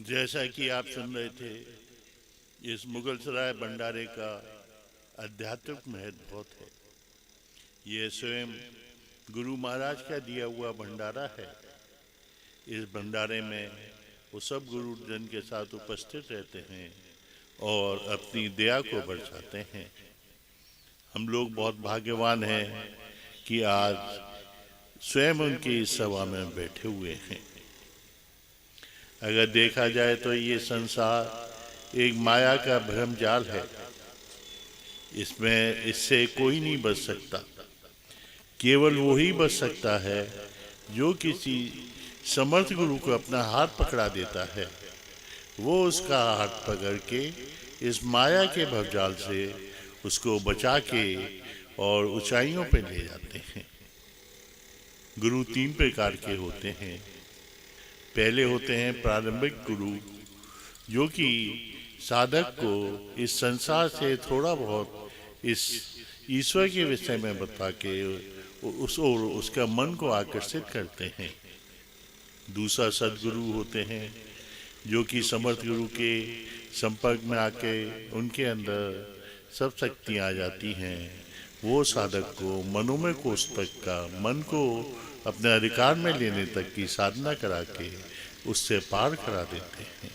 जैसा कि आप सुन रहे थे, इस मुगलसराय भंडारे का आध्यात्मिक महत्व बहुत है। यह स्वयं गुरु महाराज का दिया हुआ भंडारा है। इस भंडारे में वो सब गुरुजन के साथ उपस्थित रहते हैं और अपनी दया को बरसाते हैं। हम लोग बहुत भाग्यवान हैं कि आज स्वयं उनकी इस सभा में बैठे हुए हैं। अगर देखा जाए तो ये संसार एक माया का भ्रम जाल है। इससे कोई नहीं बच सकता। केवल वही बच सकता है जो किसी समर्थ गुरु को अपना हाथ पकड़ा देता है। वो उसका हाथ पकड़ के इस माया के भवजाल से उसको बचा के और ऊंचाइयों पे ले जाते हैं। गुरु तीन प्रकार के होते हैं। पहले होते हैं प्रारंभिक गुरु, जो कि साधक को इस संसार से थोड़ा बहुत इस ईश्वर के विषय में बता के उसका मन को आकर्षित करते हैं। दूसरा सदगुरु होते हैं, जो कि समर्थ गुरु के संपर्क में आके उनके अंदर सब शक्तियाँ आ जाती हैं। वो साधक को मनोमय कोष तक का मन को अपने अधिकार में लेने तक की साधना करा के उससे पार करा देते हैं।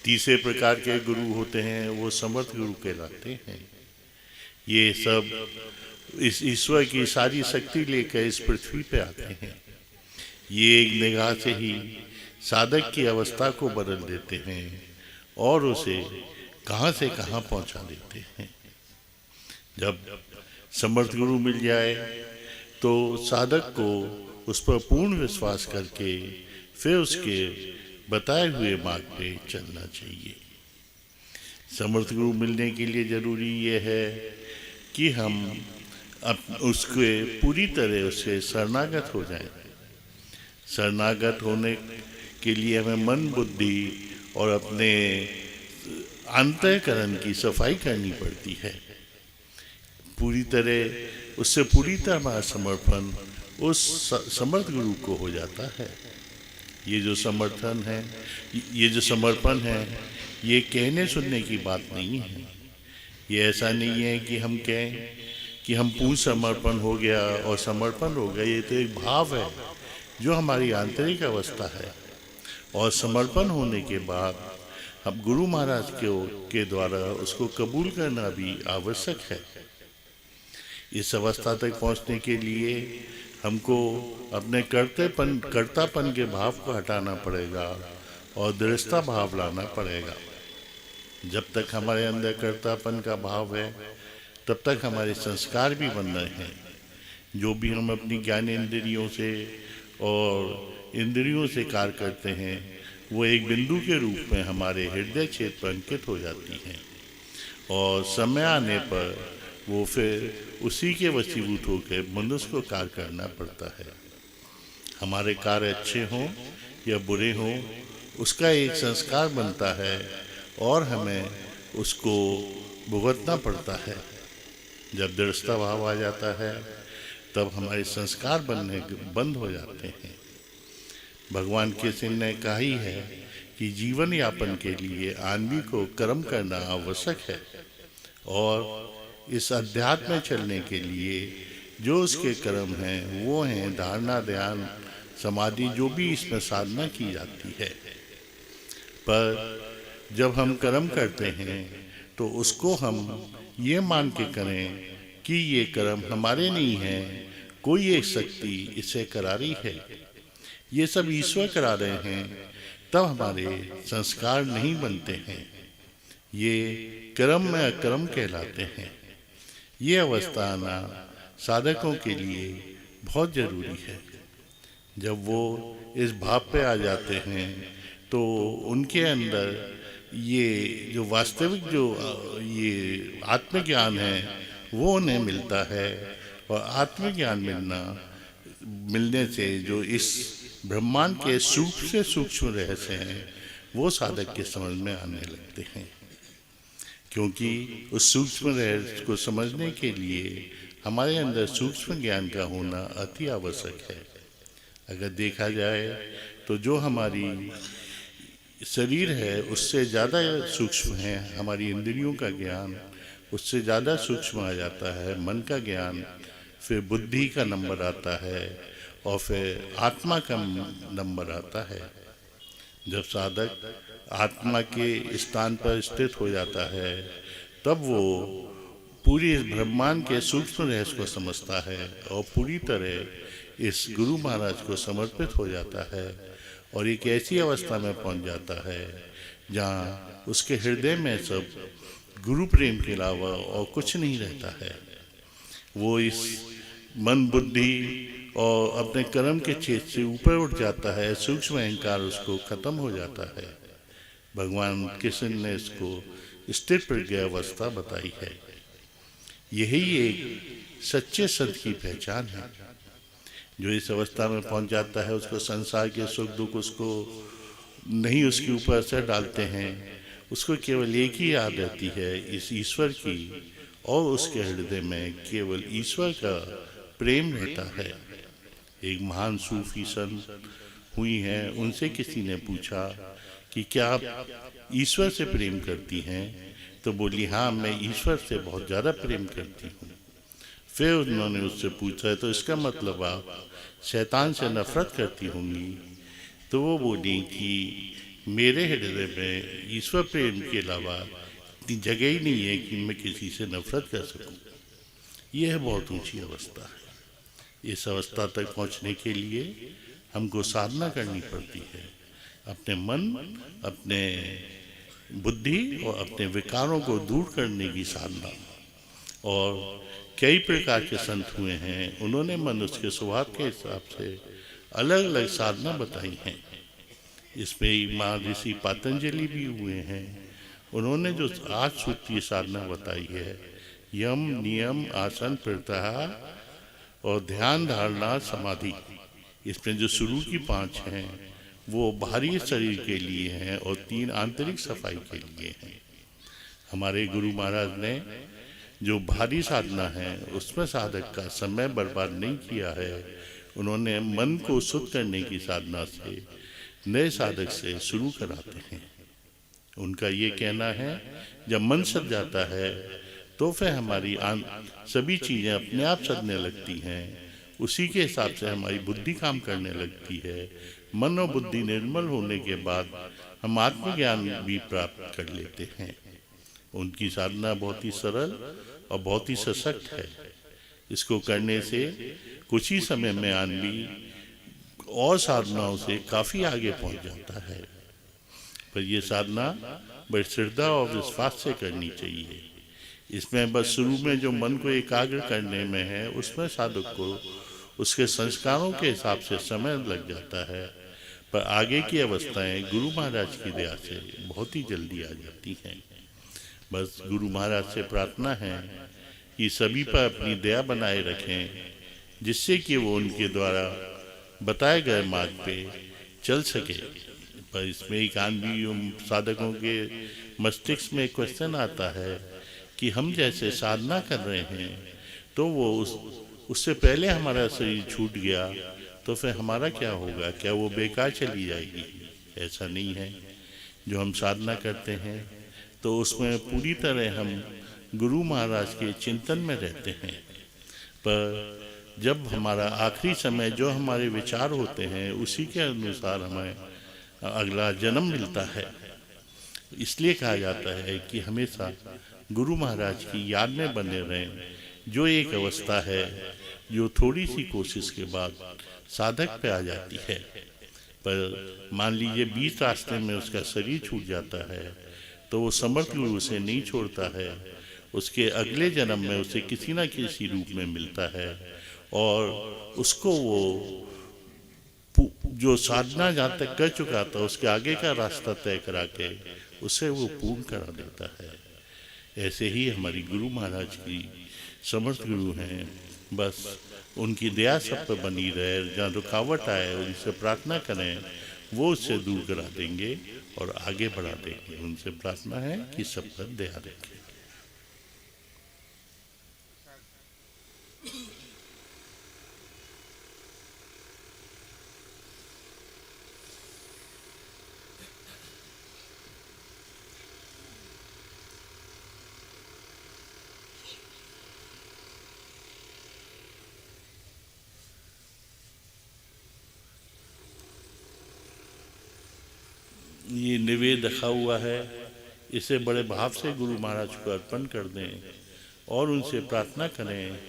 तीसरे प्रकार के गुरु होते हैं, वो समर्थ गुरु कहलाते हैं। ये सब इस ईश्वर की सारी शक्ति लेकर इस पृथ्वी पे आते हैं। ये एक निगाह से ही साधक की अवस्था को बदल देते हैं और उसे कहाँ से कहाँ पहुँचा देते हैं। जब समर्थ गुरु मिल जाए तो साधक को उस पर पूर्ण विश्वास करके फिर उसके बताए हुए मार्ग पे चलना चाहिए। समर्थ गुरु मिलने के लिए जरूरी ये है कि हम उसके पूरी तरह उससे शरणागत हो जाएं। शरणागत होने के लिए हमें मन बुद्धि और अपने अंतःकरण की सफाई करनी पड़ती है। पूरी तरह उससे पूरी तरह हमारा समर्पण उस समर्थ गुरु को हो जाता है। ये जो समर्थन है, ये जो समर्पण है, ये कहने सुनने की बात नहीं है। ये ऐसा नहीं है कि हम कहें कि हम पूर्ण समर्पण हो गया और समर्पण हो गया। ये तो एक भाव है जो हमारी आंतरिक अवस्था है। और समर्पण होने के बाद हम गुरु महाराज के द्वारा उसको कबूल करना भी आवश्यक है। इस अवस्था तक पहुंचने के लिए हमको अपने कर्तापन के भाव को हटाना पड़ेगा और दृढ़ता भाव लाना पड़ेगा। जब तक हमारे अंदर कर्तापन का भाव है, तब तक हमारे संस्कार भी बन रहे हैं। जो भी हम अपनी ज्ञान इंद्रियों से और इंद्रियों से कार्य करते हैं, वो एक बिंदु के रूप में हमारे हृदय क्षेत्र पर अंकित हो जाती हैं और समय आने पर वो फिर उसी के वशीभूत होकर मनुष्य को कार्य करना पड़ता है। हमारे कार्य अच्छे हों या बुरे हों, उसका एक संस्कार बनता है और हमें उसको भुगतना पड़ता है। जब दृढ़ता भाव आ जाता है, तब हमारे संस्कार बनने बंद हो जाते हैं। भगवान कृष्ण ने कहा ही है कि जीवन यापन के लिए आदमी को कर्म करना आवश्यक है और इस अध्यात्म में चलने के लिए जो उसके कर्म हैं वो हैं धारणा, ध्यान, समाधि, जो भी इसमें साधना की जाती है। पर जब हम कर्म करते हैं तो उसको हम ये मान के करें कि ये कर्म हमारे नहीं है, कोई एक शक्ति इसे करा रही है, ये सब ईश्वर करा रहे हैं, तब हमारे संस्कार नहीं बनते हैं। ये कर्म में अकर्म कहलाते हैं। ये अवस्था आना साधकों के लिए बहुत जरूरी है। जब वो इस भाव पे आ जाते हैं तो उनके अंदर ये जो वास्तविक जो ये आत्मज्ञान है वो उन्हें मिलता है। और आत्मज्ञान मिलने से जो इस ब्रह्मांड के सूक्ष्म से सूक्ष्म रहस्य हैं वो साधक के समझ में आने लगते हैं। क्योंकि उस सूक्ष्म रहस्य को समझने के लिए हमारे अंदर सूक्ष्म ज्ञान का होना अति आवश्यक है। अगर देखा जाए तो जो हमारी शरीर है उससे ज़्यादा सूक्ष्म है, हमारी इंद्रियों का ज्ञान उससे ज़्यादा सूक्ष्म आ जाता है, मन का ज्ञान, फिर बुद्धि का नंबर आता है और फिर आत्मा का नंबर आता है। जब साधक आत्मा के स्थान पर स्थित हो जाता है तब वो पूरी इस ब्रह्मांड के सूक्ष्म रहस्य को समझता है और पूरी तरह इस गुरु महाराज को समर्पित हो जाता है और एक ऐसी अवस्था में पहुंच जाता है जहाँ उसके हृदय में सब गुरु प्रेम के अलावा और कुछ नहीं रहता है। वो इस मन बुद्धि और अपने कर्म के क्षेत्र से ऊपर उठ जाता है, सूक्ष्म अहंकार उसको खत्म हो जाता है। भगवान कृष्ण ने इसको स्थिर प्रज्ञा अवस्था बताई है। यही एक सच्चे संत की पहचान है। जो इस अवस्था में पहुंच जाता है उसको संसार के सुख दुख उसको नहीं उसके ऊपर असर डालते हैं, उसको केवल एक ही याद रहती है इस ईश्वर की और उसके हृदय में केवल ईश्वर का प्रेम रहता है। एक महान सूफी संत हुई हैं, उनसे किसी ने पूछा कि क्या आप ईश्वर से प्रेम करती हैं? तो बोली हाँ, मैं ईश्वर से बहुत ज़्यादा प्रेम करती हूँ। फिर उन्होंने उससे पूछा तो इसका मतलब आप शैतान से नफरत करती होंगी? तो वो बोली कि मेरे हृदय में ईश्वर प्रेम के अलावा इतनी जगह ही नहीं है कि मैं किसी से नफरत कर सकूं। यह बहुत ऊंची अवस्था है। इस अवस्था तक पहुंचने के लिए हमको साधना करनी पड़ती है। अपने मन, अपने बुद्धि और अपने विकारों को दूर करने की साधना। और कई प्रकार के संत हुए हैं, उन्होंने मनुष्य के स्वभाव के हिसाब से अलग अलग साधना बताई हैं। इसमें माँ ऋषि पतंजलि भी हुए हैं। उन्होंने जो 8 सूत्रीय साधना बताई है, यम नियम आसन प्रत्याहार और ध्यान धारणा समाधि, इसमें जो शुरू की 5 हैं वो बाहरी शरीर के लिए हैं और 3 आंतरिक सफाई के लिए हैं। हमारे गुरु महाराज ने जो भारी साधना है उसमें साधक का समय बर्बाद नहीं किया है। उन्होंने मन को शुद्ध करने की साधना से नए साधक से शुरू कराते हैं। उनका ये कहना है जब मन सज जाता है तो फिर हमारी सभी चीज़ें अपने आप सजने लगती हैं। उसी के हिसाब से हमारी बुद्धि काम करने लगती है। मन और बुद्धि निर्मल होने के बाद हम आत्मज्ञान भी प्राप्त कर लेते हैं। उनकी साधना बहुत ही सरल और बहुत ही सशक्त है। इसको करने से कुछ ही समय में आदमी और साधनाओं से काफ़ी आगे पहुंच जाता है। पर यह साधना बड़ी श्रद्धा और विश्वास से करनी चाहिए। इसमें बस शुरू में जो मन को एकाग्र करने में है उसमें साधक को उसके संस्कारों के हिसाब से समय लग जाता है, पर आगे की अवस्थाएं गुरु महाराज की दया से बहुत ही जल्दी आ जाती हैं। बस गुरु महाराज से प्रार्थना है कि सभी पर अपनी दया बनाए रखें, जिससे कि वो उनके द्वारा बताए गए मार्ग पे चल सके। पर इसमें एक आदमी साधकों के मस्तिष्क में क्वेश्चन आता है कि हम जैसे साधना कर रहे हैं तो वो उससे पहले हमारा शरीर छूट गया तो फिर हमारा क्या होगा? क्या वो बेकार चली जाएगी? ऐसा नहीं है। जो हम साधना करते हैं तो उसमें पूरी तरह हम गुरु महाराज के चिंतन में रहते हैं। पर जब हमारा आखिरी समय जो हमारे विचार होते हैं उसी के अनुसार हमें अगला जन्म मिलता है। इसलिए कहा जाता है कि हमेशा गुरु महाराज की याद में बने रहें, जो एक अवस्था है जो थोड़ी सी कोशिश के बाद साधक पे आ जाती है। पर मान लीजिए 20 रास्ते में उसका शरीर छूट जाता है तो वो समर्थ गुरु उसे नहीं छोड़ता है। उसके अगले जन्म में उसे किसी न किसी रूप में मिलता है और उसको वो जो साधना जहाँ तक कर चुका था उसके आगे का रास्ता तय करा के उसे वो पूर्ण करा देता है। ऐसे ही हमारी गुरु महाराज की समर्थ गुरु हैं। बस उनकी दया सब पर बनी रहे, जहाँ रुकावट आए उनसे प्रार्थना करें, वो उससे दूर करा देंगे और आगे बढ़ा देंगे। उनसे प्रार्थना है कि सब पर दया रखें। ये निवेद रखा हुआ है, इसे बड़े भाव से गुरु महाराज को अर्पण कर दें और उनसे प्रार्थना करें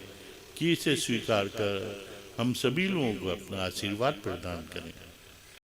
कि इसे स्वीकार कर हम सभी लोगों को अपना आशीर्वाद प्रदान करें।